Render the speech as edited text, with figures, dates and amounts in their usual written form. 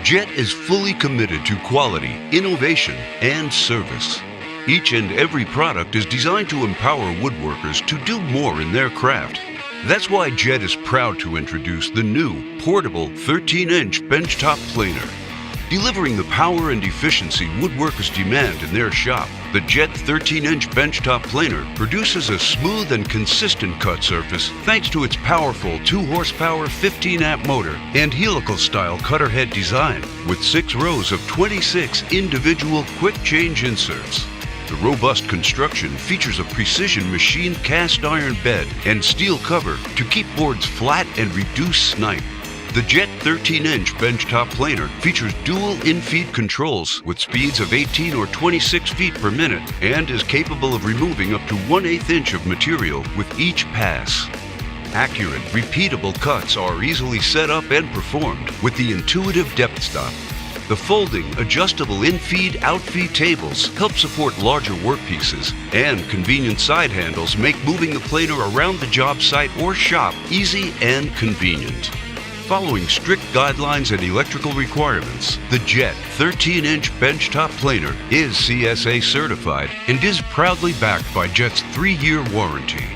Jet is fully committed to quality, innovation, and service. Each and every product is designed to empower woodworkers to do more in their craft. That's why Jet is proud to introduce the new portable 13-inch benchtop planer. Delivering the power and efficiency woodworkers demand in their shop, the Jet 13-inch benchtop planer produces a smooth and consistent cut surface thanks to its powerful 2-horsepower 15-amp motor and helical-style cutter head design with 6 rows of 26 individual quick-change inserts. The robust construction features a precision machined cast iron bed and steel cover to keep boards flat and reduce snipe. The Jet 13-inch benchtop planer features dual in-feed controls with speeds of 18 or 26 feet per minute and is capable of removing up to 1/8 inch of material with each pass. Accurate, repeatable cuts are easily set up and performed with the intuitive depth stop. The folding, adjustable in-feed, out-feed tables help support larger workpieces, and convenient side handles make moving the planer around the job site or shop easy and convenient. Following strict guidelines and electrical requirements, the Jet 13-inch benchtop planer is CSA certified and is proudly backed by Jet's 3-year warranty.